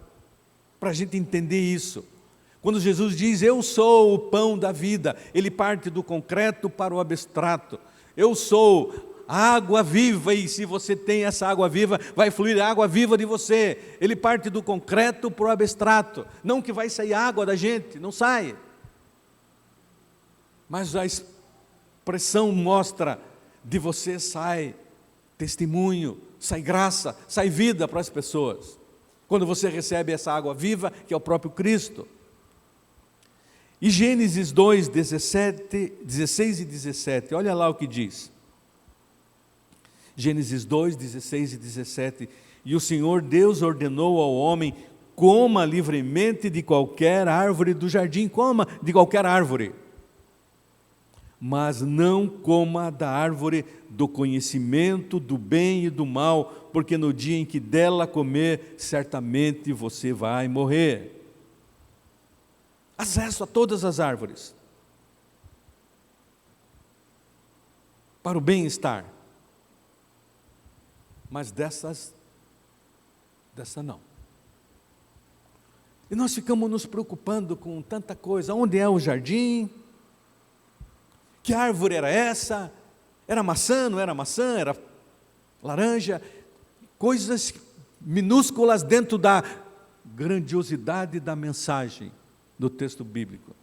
para a gente entender isso. Quando Jesus diz, eu sou o pão da vida, Ele parte do concreto para o abstrato. Eu sou a água viva, e se você tem essa água viva, vai fluir a água viva de você. Ele parte do concreto para o abstrato. Não que vai sair água da gente, não sai. Mas a expressão mostra, de você sai testemunho, sai graça, sai vida para as pessoas. Quando você recebe essa água viva, que é o próprio Cristo. E Gênesis 2, 16 e 17, olha lá o que diz. Gênesis 2, 16 e 17. E o Senhor Deus ordenou ao homem, coma livremente de qualquer árvore do jardim, coma de qualquer árvore. Mas não coma da árvore do conhecimento do bem e do mal, porque no dia em que dela comer, certamente você vai morrer. Acesso a todas as árvores, para o bem-estar. Mas dessa não. E nós ficamos nos preocupando com tanta coisa. Onde é o jardim? Que árvore era essa? Era maçã, não era maçã? Era laranja? Coisas minúsculas dentro da grandiosidade da mensagem do texto bíblico.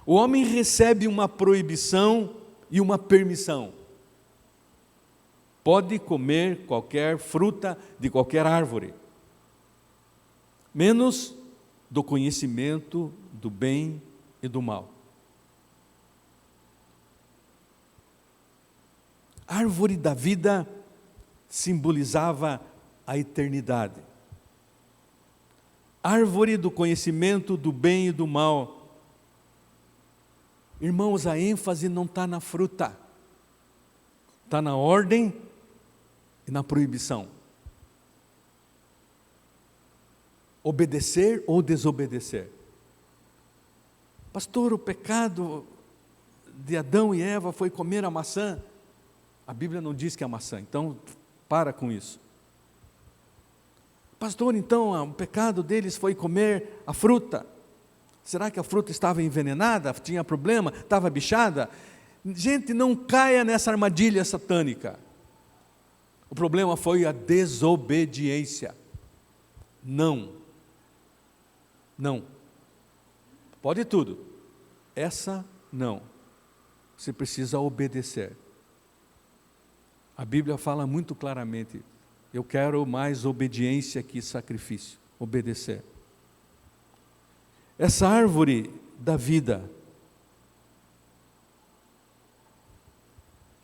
O homem recebe uma proibição e uma permissão. Pode comer qualquer fruta de qualquer árvore, menos do conhecimento do bem e do mal. A árvore da vida simbolizava a eternidade. Árvore do conhecimento do bem e do mal. Irmãos, a ênfase não está na fruta, está na ordem e na proibição. Obedecer ou desobedecer. Pastor, o pecado de Adão e Eva foi comer a maçã. A Bíblia não diz que é a maçã, então para com isso. Pastor, então o pecado deles foi comer a fruta. Será que a fruta estava envenenada? Tinha problema? Estava bichada? Gente, não caia nessa armadilha satânica. O problema foi a desobediência. Não. Pode tudo. Essa não. Você precisa obedecer. A Bíblia fala muito claramente, eu quero mais obediência que sacrifício. Obedecer. Essa árvore da vida,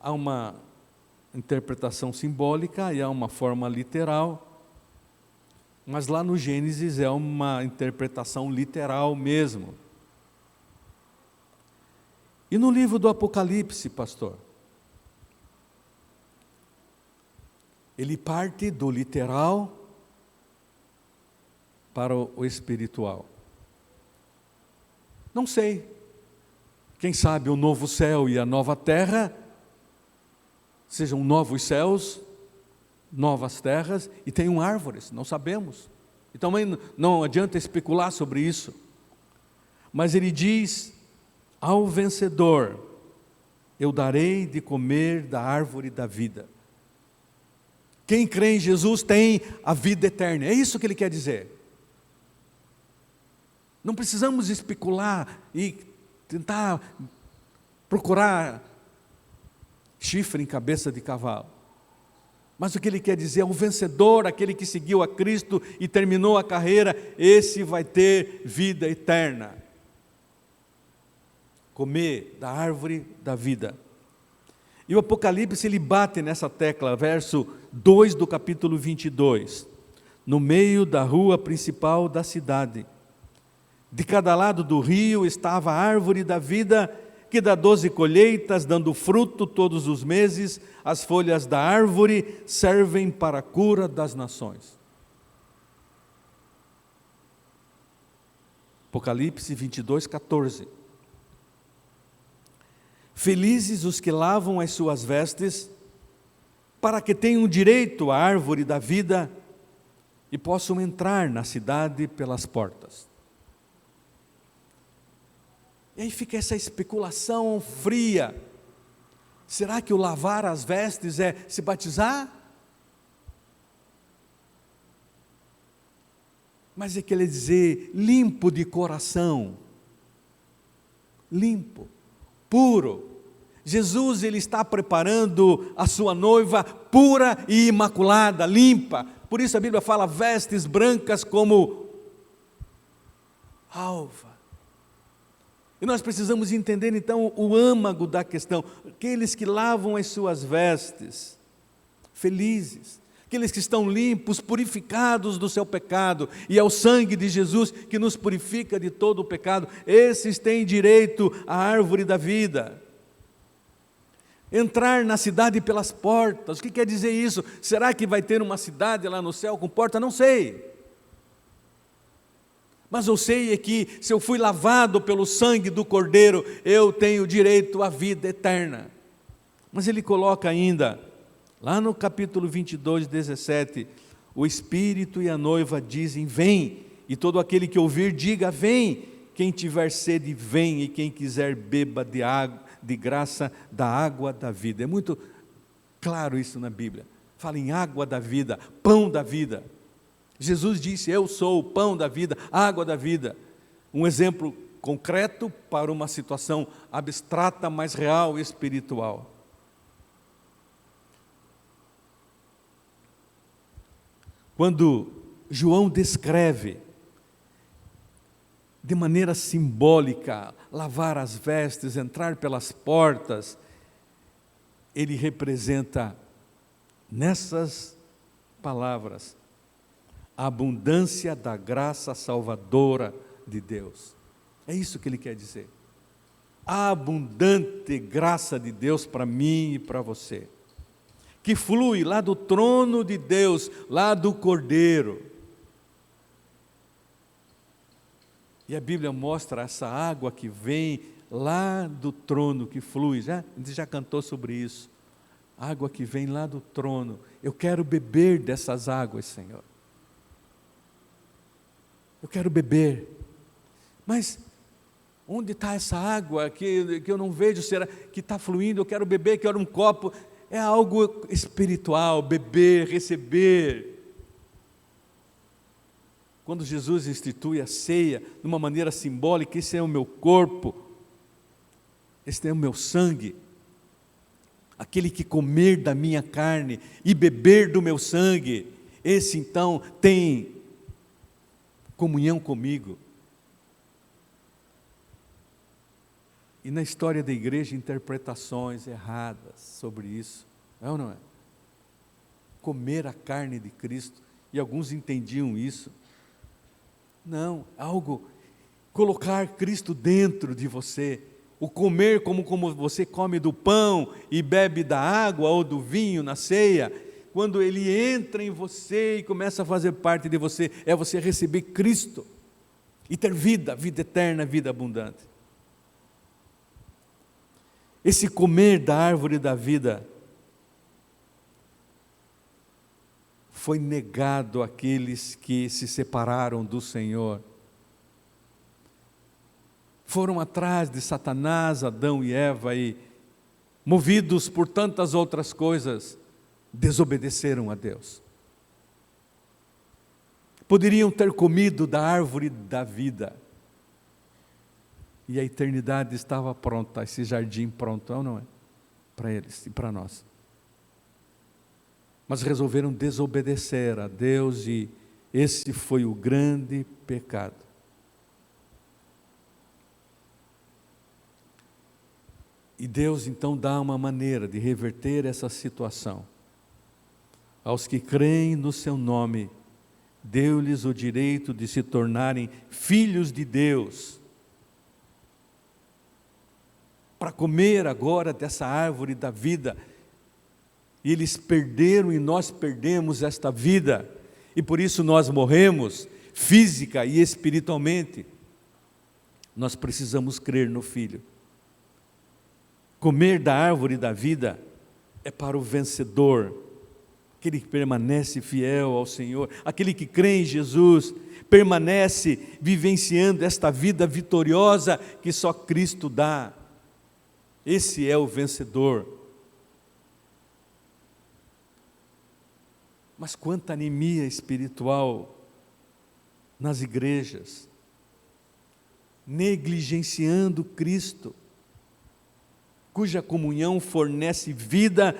há uma interpretação simbólica e há uma forma literal, mas lá no Gênesis é uma interpretação literal mesmo. E no livro do Apocalipse, pastor, ele parte do literal para o espiritual. Não sei, quem sabe o novo céu e a nova terra sejam novos céus, novas terras, e tenham árvores, não sabemos. E também não adianta especular sobre isso. Mas ele diz, ao vencedor, eu darei de comer da árvore da vida. Quem crê em Jesus tem a vida eterna, é isso que ele quer dizer. Não precisamos especular e tentar procurar chifre em cabeça de cavalo. Mas o que ele quer dizer é o vencedor, aquele que seguiu a Cristo e terminou a carreira, esse vai ter vida eterna. comer da árvore da vida. E o Apocalipse, ele bate nessa tecla, verso 2 do capítulo 22. No meio da rua principal da cidade, de cada lado do rio estava a árvore da vida, que dá 12 colheitas, dando fruto todos os meses. As folhas da árvore servem para a cura das nações. Apocalipse 22, 14. Felizes os que lavam as suas vestes, para que tenham direito à árvore da vida e possam entrar na cidade pelas portas. E aí fica essa especulação fria. Será que o lavar as vestes é se batizar? Mas é querer dizer limpo de coração, limpo, puro. Jesus, ele está preparando a sua noiva pura e imaculada, limpa. Por isso a Bíblia fala vestes brancas como alva. E nós precisamos entender então o âmago da questão. Aqueles que lavam as suas vestes, felizes. Aqueles que estão limpos, purificados do seu pecado. E é o sangue de Jesus que nos purifica de todo o pecado. Esses têm direito à árvore da vida. Entrar na cidade pelas portas. O que quer dizer isso? Será que vai ter uma cidade lá no céu com porta? Não sei. Mas eu sei é que se eu fui lavado pelo sangue do Cordeiro, eu tenho direito à vida eterna. Mas ele coloca ainda, lá no capítulo 22, 17, o Espírito e a noiva dizem, vem, e todo aquele que ouvir, diga, vem. Quem tiver sede, vem, e quem quiser, beba de água, de graça da água da vida. É muito claro isso na Bíblia. Fala em água da vida, pão da vida. Jesus disse, eu sou o pão da vida, água da vida. Um exemplo concreto para uma situação abstrata, mas real e espiritual. Quando João descreve de maneira simbólica, lavar as vestes, entrar pelas portas, ele representa nessas palavras a abundância da graça salvadora de Deus. É isso que ele quer dizer. A abundante graça de Deus para mim e para você, que flui lá do trono de Deus, lá do Cordeiro. E a Bíblia mostra essa água que vem lá do trono, que flui. A gente já cantou sobre isso. Água que vem lá do trono. Eu quero beber dessas águas, Senhor. Eu quero beber. Mas onde está essa água que eu não vejo, será que está fluindo? Eu quero beber, quero um copo. É algo espiritual, beber, receber. Quando Jesus institui a ceia, de uma maneira simbólica, esse é o meu corpo, esse é o meu sangue. Aquele que comer da minha carne e beber do meu sangue, esse então tem comunhão comigo. E na história da igreja, interpretações erradas sobre isso, é ou não é? Comer a carne de Cristo, e alguns entendiam isso. Não, algo, colocar Cristo dentro de você, o comer como você come do pão e bebe da água ou do vinho na ceia, quando ele entra em você e começa a fazer parte de você, é você receber Cristo e ter vida, vida eterna, vida abundante. Esse comer da árvore da vida foi negado àqueles que se separaram do Senhor. Foram atrás de Satanás, Adão e Eva e, movidos por tantas outras coisas, desobedeceram a Deus. Poderiam ter comido da árvore da vida, e a eternidade estava pronta, esse jardim pronto, não é? Para eles e para nós. Mas resolveram desobedecer a Deus, e esse foi o grande pecado. E Deus então dá uma maneira de reverter essa situação. Aos que creem no seu nome, deu-lhes o direito de se tornarem filhos de Deus. Para comer agora dessa árvore da vida. E eles perderam e nós perdemos esta vida. E por isso nós morremos, física e espiritualmente. Nós precisamos crer no Filho. Comer da árvore da vida é para o vencedor, aquele que permanece fiel ao Senhor, aquele que crê em Jesus, permanece vivenciando esta vida vitoriosa que só Cristo dá. Esse é o vencedor. Mas quanta anemia espiritual nas igrejas, negligenciando Cristo, cuja comunhão fornece vida,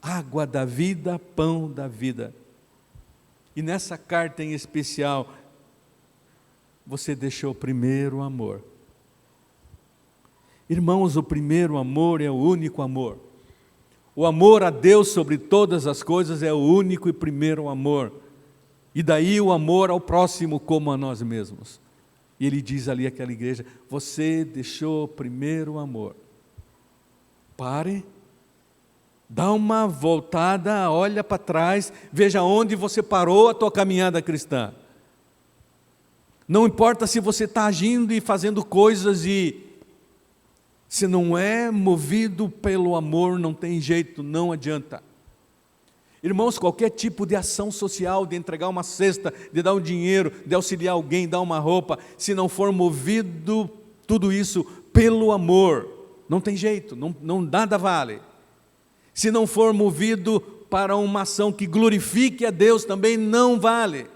água da vida, pão da vida. E nessa carta em especial, você deixou o primeiro amor. Irmãos, o primeiro amor é o único amor. O amor a Deus sobre todas as coisas é o único e primeiro amor. E daí o amor ao próximo como a nós mesmos. E ele diz ali àquela igreja, você deixou o primeiro amor. Pare, dá uma voltada, olha para trás, veja onde você parou a tua caminhada cristã. Não importa se você está agindo e fazendo coisas e se não é movido pelo amor, não tem jeito, não adianta. Irmãos, qualquer tipo de ação social, de entregar uma cesta, de dar um dinheiro, de auxiliar alguém, dar uma roupa, se não for movido tudo isso pelo amor, não tem jeito, não nada vale. Se não for movido para uma ação que glorifique a Deus, também não vale.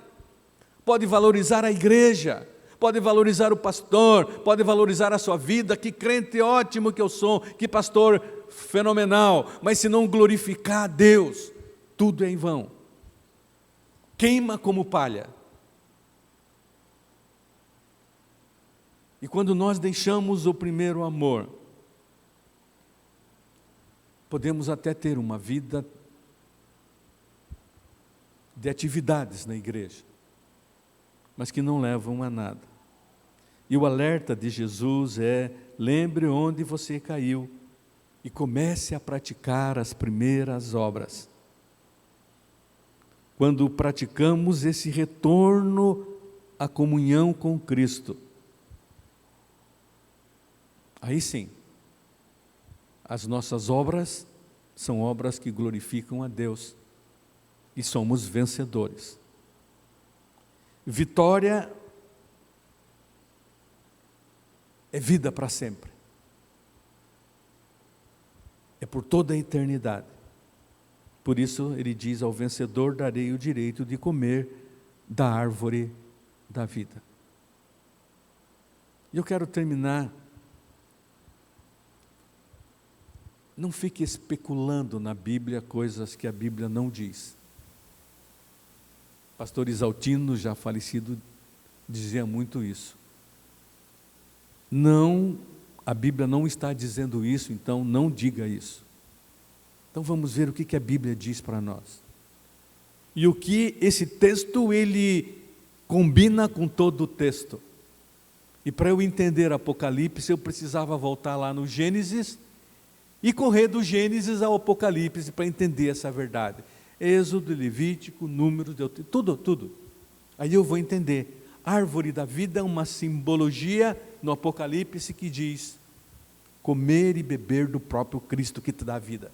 Pode valorizar a igreja, pode valorizar o pastor, pode valorizar a sua vida, que crente ótimo que eu sou, que pastor fenomenal, mas se não glorificar a Deus, tudo é em vão, queima como palha. E quando nós deixamos o primeiro amor, podemos até ter uma vida de atividades na igreja, mas que não levam a nada. E o alerta de Jesus é, lembre onde você caiu e comece a praticar as primeiras obras. Quando praticamos esse retorno à comunhão com Cristo, aí sim, as nossas obras são obras que glorificam a Deus e somos vencedores. Vitória é vida para sempre, é por toda a eternidade. Por isso ele diz, ao vencedor darei o direito de comer da árvore da vida. E eu quero terminar, não fique especulando na Bíblia coisas que a Bíblia não diz. Pastor Isaltino, já falecido, dizia muito isso. Não, a Bíblia não está dizendo isso, então não diga isso. Então vamos ver o que a Bíblia diz para nós. E o que esse texto ele combina com todo o texto. E para eu entender Apocalipse, eu precisava voltar lá no Gênesis e correr do Gênesis ao Apocalipse para entender essa verdade. Êxodo, Levítico, Números, tudo. Aí eu vou entender. Árvore da vida é uma simbologia no Apocalipse que diz comer e beber do próprio Cristo que te dá vida.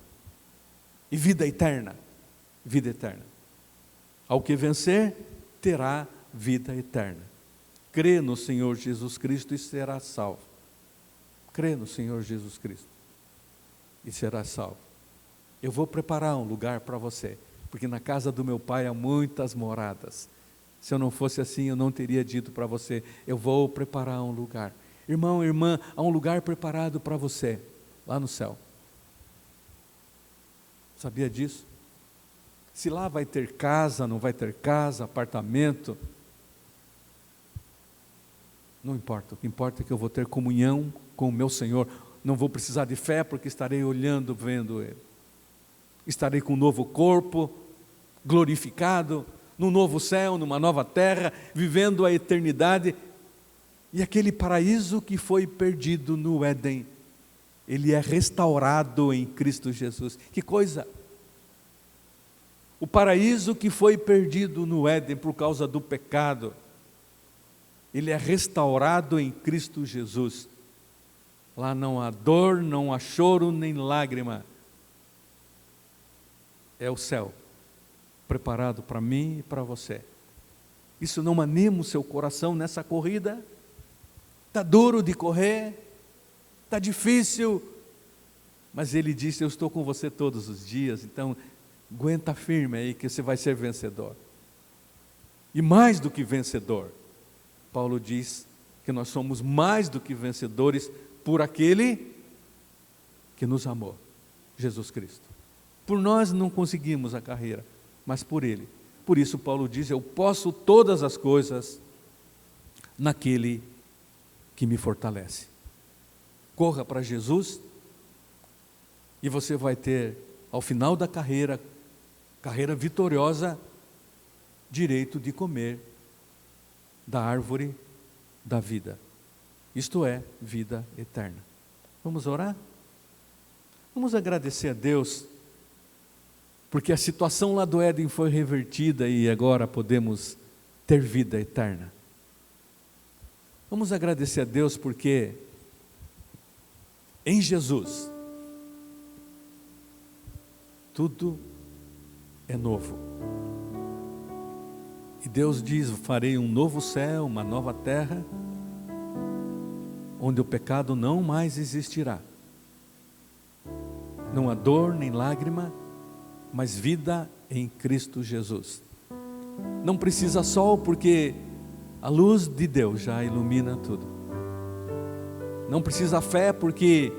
E vida eterna, vida eterna. Ao que vencer, terá vida eterna. Crê no Senhor Jesus Cristo e será salvo. Crê no Senhor Jesus Cristo e será salvo. Eu vou preparar um lugar para você, porque na casa do meu pai há muitas moradas. Se eu não fosse assim, eu não teria dito para você, eu vou preparar um lugar. Irmão, irmã, há um lugar preparado para você, lá no céu. Sabia disso? Se lá vai ter casa, não vai ter casa, apartamento, não importa. O que importa é que eu vou ter comunhão com o meu Senhor. não vou precisar de fé porque estarei olhando, vendo Ele. Estarei com um novo corpo, glorificado, num novo céu, numa nova terra, vivendo a eternidade. E aquele paraíso que foi perdido no Éden, ele é restaurado em Cristo Jesus. Que coisa! O paraíso que foi perdido no Éden por causa do pecado, ele é restaurado em Cristo Jesus. Lá não há dor, não há choro, nem lágrima. É o céu, preparado para mim e para você. Isso não anima o seu coração nessa corrida? Está duro de correr, está difícil, mas Ele disse, eu estou com você todos os dias, então aguenta firme aí que você vai ser vencedor. E mais do que vencedor, Paulo diz que nós somos mais do que vencedores por aquele que nos amou, Jesus Cristo. Por nós não conseguimos a carreira, mas por Ele. Por isso Paulo diz, eu posso todas as coisas naquele que me fortalece. Corra para Jesus e você vai ter, ao final da carreira vitoriosa, direito de comer da árvore da vida. Isto é, vida eterna. Vamos orar? Vamos agradecer a Deus, porque a situação lá do Éden foi revertida e agora podemos ter vida eterna. Vamos agradecer a Deus porque em Jesus tudo é novo. E Deus diz, farei um novo céu, uma nova terra, onde o pecado não mais existirá. Não há dor nem lágrima, mas vida em Cristo Jesus. Não precisa sol porque a luz de Deus já ilumina tudo. Não precisa fé porque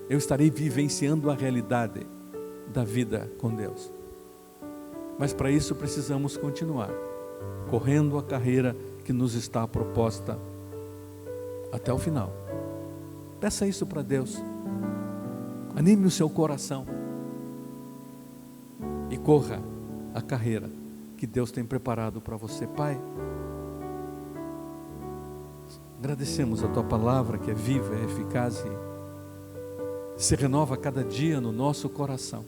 eu estarei vivenciando a realidade da vida com Deus. Mas para isso precisamos continuar correndo a carreira que nos está proposta até o final. Peça isso para Deus. Anime o seu coração e corra a carreira que Deus tem preparado para você. Pai, agradecemos a Tua palavra que é viva, é eficaz e se renova a cada dia no nosso coração.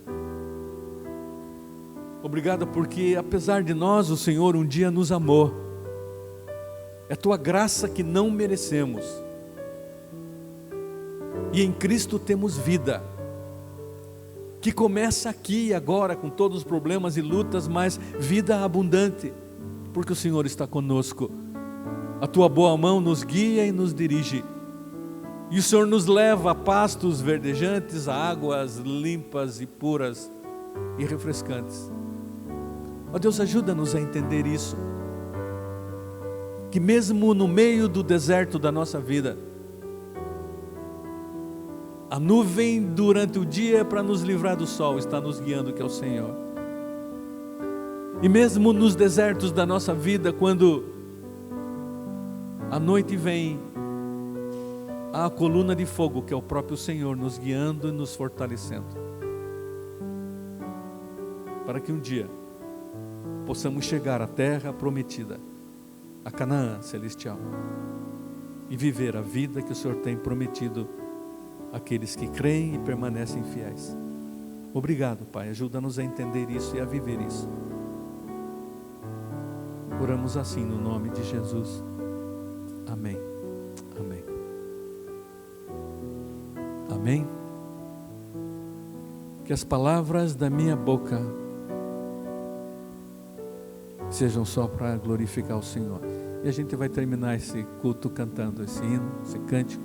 Obrigado porque apesar de nós, o Senhor um dia nos amou. É Tua graça que não merecemos. E em Cristo temos vida, que começa aqui e agora com todos os problemas e lutas, mas vida abundante, porque o Senhor está conosco. A Tua boa mão nos guia e nos dirige. E o Senhor nos leva a pastos verdejantes, a águas limpas e puras e refrescantes. Ó Deus, ajuda-nos a entender isso. Que mesmo no meio do deserto da nossa vida, a nuvem durante o dia para nos livrar do sol está nos guiando, que é o Senhor. E mesmo nos desertos da nossa vida, quando a noite vem, há a coluna de fogo, que é o próprio Senhor, nos guiando e nos fortalecendo. Para que um dia possamos chegar à terra prometida, a Canaã celestial, e viver a vida que o Senhor tem prometido àqueles que creem e permanecem fiéis. Obrigado, Pai, ajuda-nos a entender isso e a viver isso. Oramos assim no nome de Jesus. Amém. Amém. Amém. Que as palavras da minha boca sejam só para glorificar o Senhor. E a gente vai terminar esse culto cantando esse hino, esse cântico.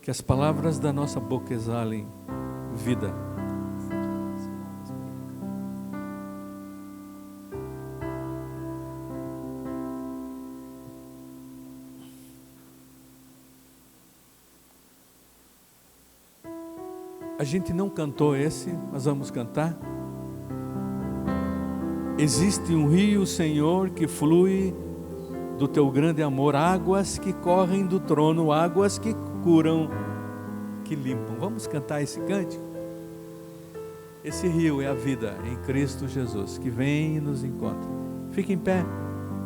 Que as palavras da nossa boca exalem vida. A gente não cantou esse, mas vamos cantar. Existe um rio, Senhor, que flui do teu grande amor, águas que correm do trono, águas que curam, que limpam. Vamos cantar esse cântico? Esse rio é a vida em Cristo Jesus, que vem e nos encontra. Fique em pé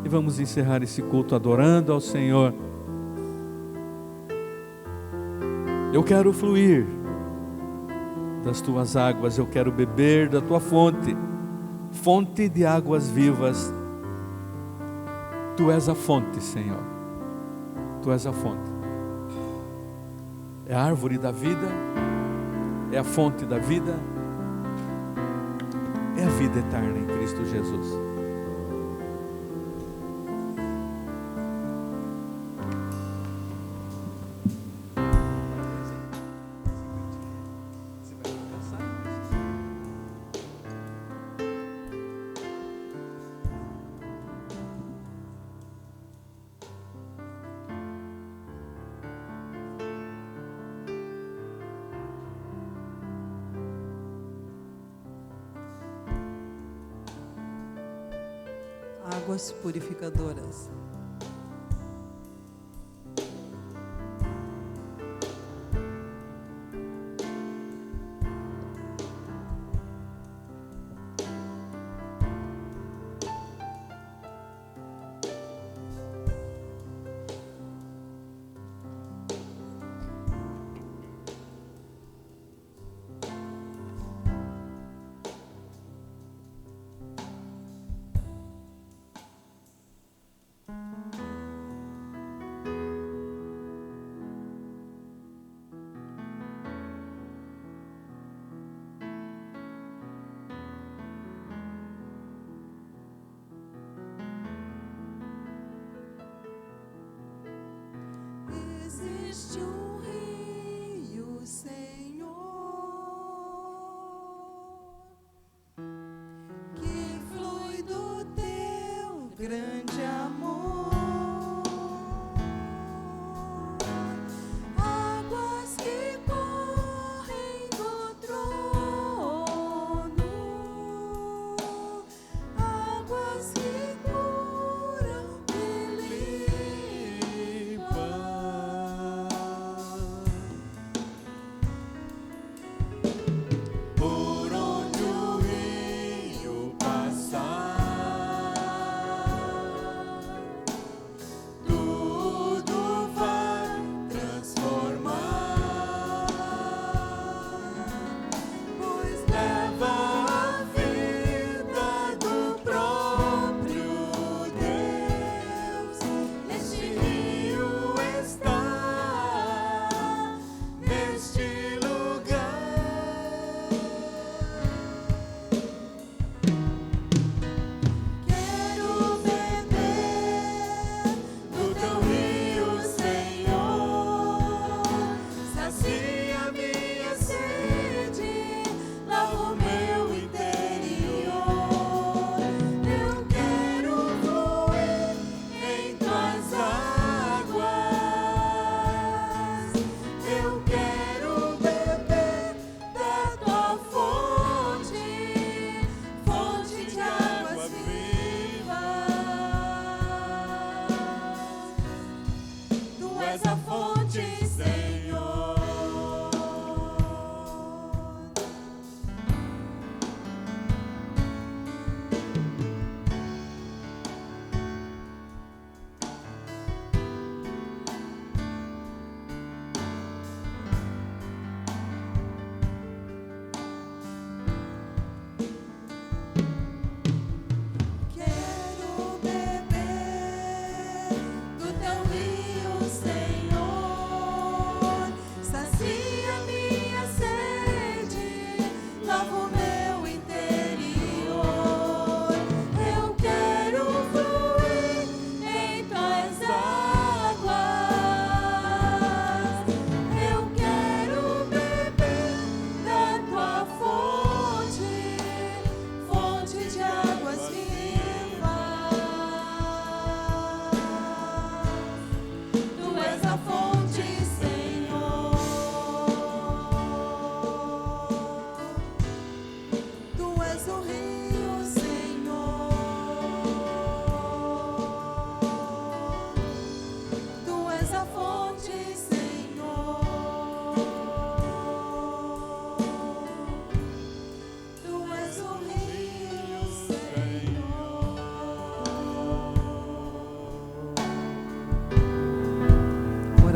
e vamos encerrar esse culto adorando ao Senhor. Eu quero fluir das tuas águas, eu quero beber da tua fonte, fonte de águas vivas. Tu és a fonte, Senhor. Tu és a fonte. É a árvore da vida, é a fonte da vida, é a vida eterna em Cristo Jesus. Águas purificadoras. Existe um rio, Senhor, que flui do teu grande amor, águas que correm do trono, águas que curam e limpam. Por onde o rio passar,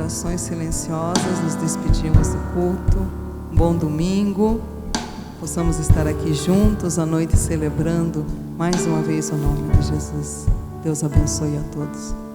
orações silenciosas, nos despedimos do culto. Um bom domingo. Possamos estar aqui juntos à noite celebrando mais uma vez o nome de Jesus. Deus abençoe a todos.